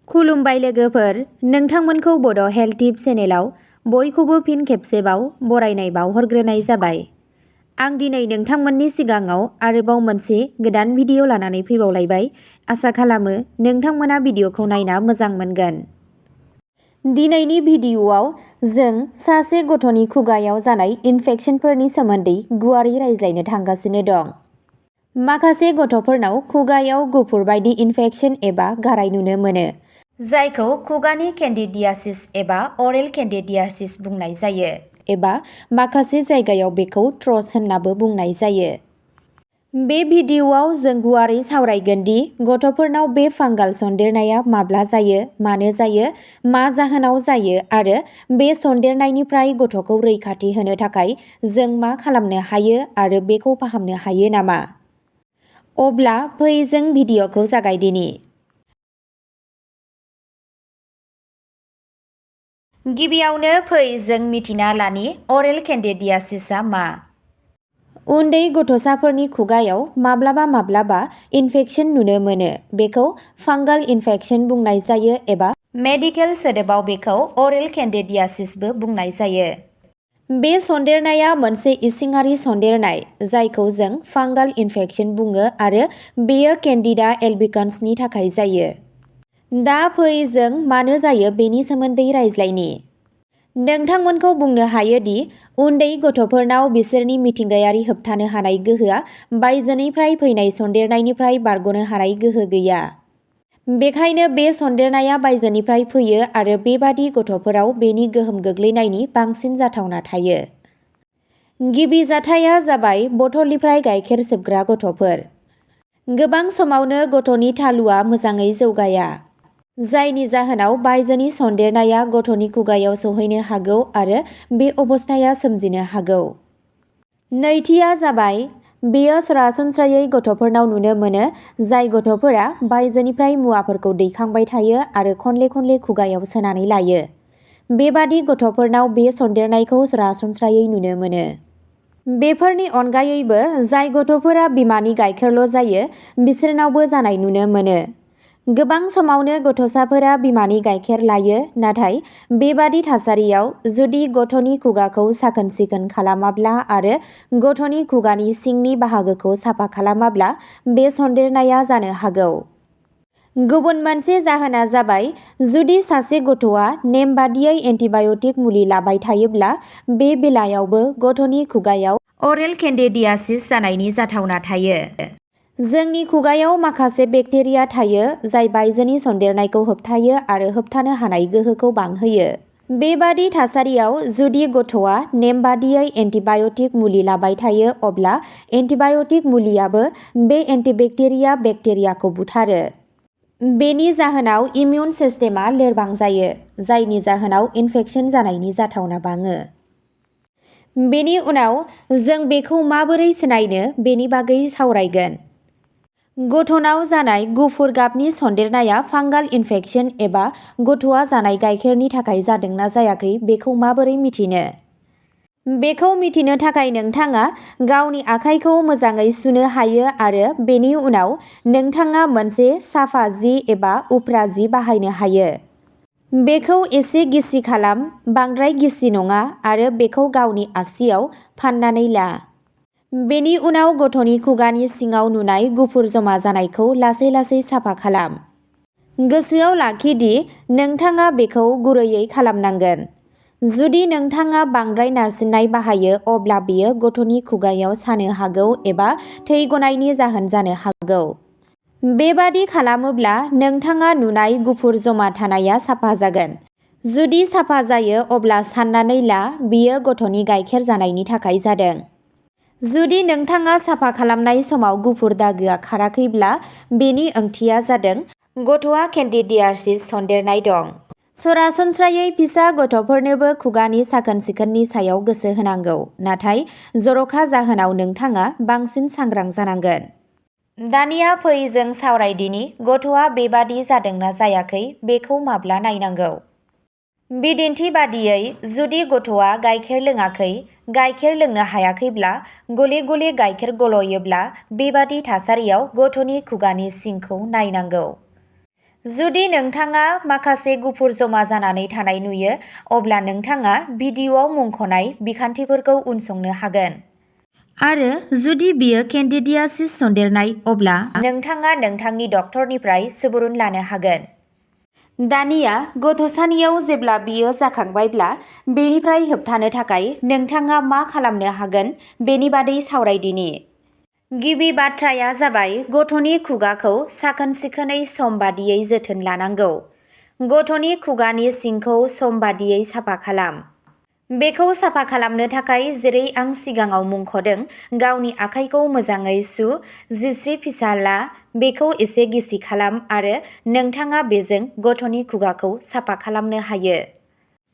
खुलुमबाय लोगोफोर, नोंथांमोनखौ बड' हेल्थ टिप चेनेलाव बयखौबो फिन खेबसेबाव बरायनाय बावहरग्रोनाय जाबाय। आं दिनै नोंथांमोननि सिगाङाव आरोबाव मोनसे गोदान भिडिअ लानानै फैबावलायबाय। आसा खालामो नोंथांमोना भिडिअखौ नायना मोजां मोनगोन। दिनैनि भिडिअआव जों सासे गथ'नि खुगायाव जानाय इनफेकसनफोरनि सोमोन्दै गुवारै रायज्लायनो थांगासिनो दं। माखासे गथ'फोरनाव खुगायाव गुफुर बायदि इनफेकसन एबा गाराय नुनो मोनो, जायखौ खुगानि केन्डिडियासिस एबा अरेल केन्डिडियासिस बुंनाय जायो, एबा माखासे जायगायाव बेखौ थ्रस होननाबो बुंनाय जायो। बे भिडिअआव जों गुवारै सावरायगोन दि गथ'फोरनाव बे फांगाल सन्देरनाया माब्ला जायो, मानो जायो, मा जाहोनाव जायो आरो बे सन्देरनायनिफ्राय गथ'खौ रैखाथि होनो थाखाय जों मा खालामनो हायो आरो बेखौ फाहामनो हायो नामा। अब्ला फै जों भिडिअखौ जागायदिनि। गिबियावनो फै जों मिथिना लानि अरेल केन्डिडियासिसआ मा। उन्दै गथ'साफोरनि खुगायाव माब्लाबा इनफेकसन नुनो मोनो। बेखौ फांगाल इनफेकसन बुंनाय जायो एबा मेडिकेल सोदोबाव बेखौ अरेल केन्डिडियासिसबो बुंनाय जायो। बे सन्देरनाया मोनसे इसिङारि सन्देरनाय जायखौ जों फांगाल इनफेकसन बुङो आरो बेयो केन्डिडा एल्बिकान्सनि थाखाय जायो। दा फै जों मानो जायो बेनि सोमोन्दै रायज्लायनि। नोंथांमोनखौ बुंनो हायो दि उन्दै गथ'फोरनाव बिसोरनि मिथिंगायारि होबथानो हानाय गोहोआ बायजोनिफ्राय फैनाय सन्देरनायनिफ्राय बारग'नो हानाय गोहो गैया। बेखायनो बे सन्देरनाया बायजोनिफ्राय फैयो आरो बेबादि गथ'फोराव बेनि गोहोम गोग्लैनायनि बांसिन जाथावना थायो। गिबि जाथाया जाबाय बथलनिफ्राय गाइखेर सोबग्रा गथ'फोर। गोबां समावनो गथ'नि थालुआ मोजाङै जौगाया, जायनि जाहोनाव बायजोनि सन्देरनाया गथ'नि खुगायाव सौहैनो हागौ आरो बे अबस्थाया सोमजिनो हागौ। नैथिया जाबाय, बेयो सरासनस्रायै गथ'फोरनाव नुनो मोनो जाय गथ'फोरा बायजोनिफ्राय मुवाफोरखौ दैखांबाय थायो आरो खनले खुगायाव सोनानै लायो। बेबादि गथ'फोरनाव बे सन्देरनायखौ सरासनस्रायै नुनो मोनो। बेफोरनि अनगायैबो जाय गथ'फोरा बिमानि गाइखेरल' जायो बिसोरनावबो जानाय नुनो मोनो। गोबां समावनो गथ'साफोरा बिमानि गाइखेर लायो, नाथाय बेबादि थासारियाव जुदि गथ'नि खुगाखौ साखोन सिखोन खालामाब्ला आरो गथ'नि खुगानि सिंनि बाहागोखौ साफा खालामाब्ला बे सन्देरनाया जानो हागौ। गुबुन मोनसे जाहोना जाबाय, जुदि सासे गथ'आ नेमबादियै एन्टिबाय'टिक मुलि लाबाय थायोब्ला बे बेलायावबो गथ'नि खुगायाव अरेल केन्डिडियासिस जानायनि जाथावना थायो। जोंनि खुगायाव माखासे बेक्टेरिया थायो जाय बायजोनि सन्देरनायखौ होबथायो आरो होबथानो हानाय गोहोखौ बांहोयो। बेबादि थासारियाव जुदि गथ'आ नेमबादियै एन्टिबाय'टिक मुलि लाबाय थायो अब्ला एन्टिबाय'टिक मुलियाबो बे बेक्टेरियाखौ बुथारो। बेनि जाहोनाव इमिउन सिस्टेमा लोरबां जायो, जायनि जाहोनाव इनफेकसन जानायनि जाथावना बाङो। बेनि उनाव जों बेखौ माबोरै सिनायनो बेनि बागै सावरायगोन। गथ'नाव जानाय गुफुर गाबनि सन्देरनाया फांगाल इनफेकसन एबा गथ'आ जानाय गाइखेरनि थाखाय जादोंना जायाखै बेखौ माबोरै मिथिनो? बेखौ मिथिनो थाखाय नोंथाङा गावनि आखाइखौ मोजाङै सुनो हायो आरो बेनि उनाव नोंथाङा मोनसे साफा जि एबा उफ्रा जि बाहायनो हायो। बेखौ एसे गिसि खालाम, बांद्राय गिसि नङा, आरो बेखौ गावनि आसिआव फाननानै ला। बेनि उनाव गथ'नि खुगानि सिङाव नुनाय गुफुर जमा जानायखौ लासै साफा खालाम। गोसोआव लाखि दि नोंथाङा बेखौ गुरैयै खालामनांगोन। जुदि नोंथाङा बांद्राय नारसिननाय बाहायो अब्ला बेयो गथ'नि खुगायाव सानो हागौ एबा थै गनायनि जाहोन जानो हागौ। बेबादि खालामोब्ला नोंथाङा नुनाय गुफुर जमा थानाया साफा जागोन। जुदि साफा जायो अब्ला साननानै ला बेयो गथ'नि गाइखेर जानायनि थाखाय जादों। जुदि नोंथाङा साफा खालामनाय समाव गुफुर दागोआ खाराखैब्ला बेनि ओंथिया जादों गथ'आ केन्डिडियासिस सन्देरनाय दं। सरासनस्रायै फिसा गथ'फोरनोबो खुगानि साखोन सिखोननि सायाव गोसो होनांगौ, नाथाय जर'खा जाहोनाव नोंथाङा बांसिन सांग्रां जानांगोन। दानिया फै जों सावरायदिनि गथ'आ बेबादि जादोंना जायाखै बेखौ माब्ला नायनांगौ। बिदिन्थि बादियै, जुदि गथ'आ गाइखेर लोङाखै, गाइखेर लोंनो हायाखैब्ला, गले गाइखेर गल'योब्ला बेबादि थासारियाव गथ'नि खुगानि सिंखौ नायनांगौ। जुदि नोंथाङा माखासे गुफुर जमा जानानै थानाय नुयो, अब्ला नोंथाङा भिडिअ'आव मुंख'नाय बिखान्थिफोरखौ उनसंनो हागोन। आरो जुदि बियो केन्डिडियासिस सन्देरनाय, अब्ला नोंथाङा नोंथांनि डक्टरनिफ्राय सुबुरुन लानो हागोन। दानिया गथ'सानियाव जेब्ला बियो जाखांबायब्ला बेनिफ्राय होबथानो थाखाय नोंथाङा मा खालामनो हागोन बेनि बादै सावरायदिनि। गिबि बाथ्राया जाबाय गथ'नि खुगाखौ साखोन-सिखोनै सम बादियै जोथोन लानांगौ। गथ'नि खुगानि सिंखौ सम बादियै साफा खालाम। बेखौ साफा खालामनो थाखाय जेरै आं सिगाङाव मुंख'दों, गावनि आखाइखौ मोजाङै सु, जिस्रि फिसा ला, बेखौ एसे गिसि खालाम आरो नोंथाङा बेजों गथ'नि खुगाखौ साफा खालामनो हायो।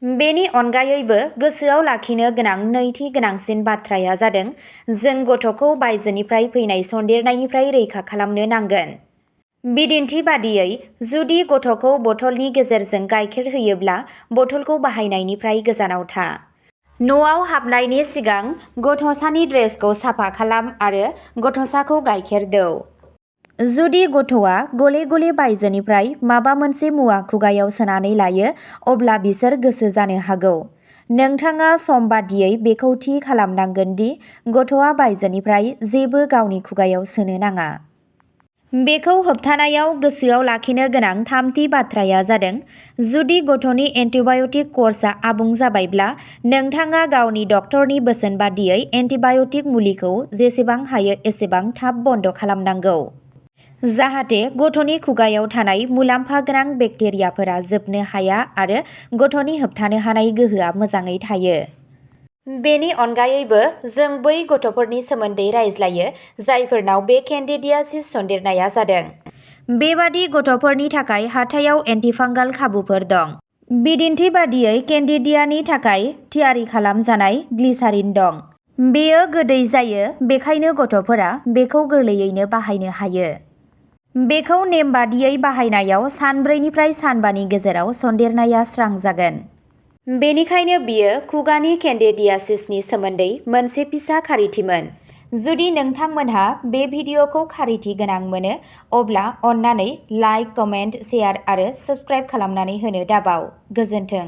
बेनि अनगायैबो गोसोआव लाखिनो गोनां नैथि गोनांसिन बाथ्राया जादों जों गथ'खौ बायजोनिफ्राय फैनाय सन्देरनायनिफ्राय रैखा खालामनो नांगोन। बिदिन्थि बादियै, जुदि गथ'खौ बथलनि गेजेरजों गाइखेर होयोब्ला बथलखौ बाहायनायनिफ्राय गोजानाव था। न'आव हाबनायनि सिगां गथ'सानि ड्रेसखौ साफा खालाम आरो गथ'साखौ गाइखेर दौ। जुदि गथ'आ गले-गले बायजोनिफ्राय माबा मोनसे मुवा खुगायाव सोनानै लायो, अब्ला बिसोर गोसो जानो हागौ। नोंथाङा सम बादियै बेखौ थि खालामनांगोन दि गथ'आ बायजोनिफ्राय जेबो गावनि खुगायाव सोनो नाङा। बेखौ होबथानायाव गोसोआव लाखिनो गोनां थामथि बाथ्राया जादों जुदि गथ'नि एन्टिबाय'टिक कर्सआ आबुं जाबायब्ला नोंथाङा गावनि डक्टरनि बोसोन बादियै एन्टिबाय'टिक मुलिखौ जेसेबां हायो एसेबां थाब बन्द खालामनांगौ, जाहाथे गथ'नि खुगायाव थानाय मुलाम्फा गोनां बेक्टेरियाफोरा जोबनो हाया आरो गथ'नि होबथानो हानाय गोहोआ मोजाङै थायो। बेनि अनगायैबो जों बै गथ'फोरनि सोमोन्दै रायज्लायो जायफोरनाव बे केन्डिडियासिस सन्देरनाया जादों। बेबादि गथ'फोरनि थाखाय हाथायाव एन्टिफांगाल खाबुफोर दं। बिदिन्थि बादियै केन्डिडियानि थाखाय थियारि खालामजानाय ग्लिसारिन दं। बेयो गोदै जायो, बेखायनो गथ'फोरा बेखौ गोरलैयैनो बाहायनो हायो। बेखौ नेमबादियै बाहायनायाव सान 4 निफ्राय सान 5 नि गेजेराव सन्देरनाया स्रां जागोन। बेनिखायनो बियो खुगानि केन्डिडियासिसनि सोमोन्दै मोनसे फिसा खारिथिमोन। जुदि नोंथांमोनहा बे भिडिअ'खौ खारिथि गोनां मोनो, अब्ला अन्नानै लाइक, कमेन्ट, शेयार आरो साबस्क्राइब खालामनानै होनो दाबाव। गोजोन्थों।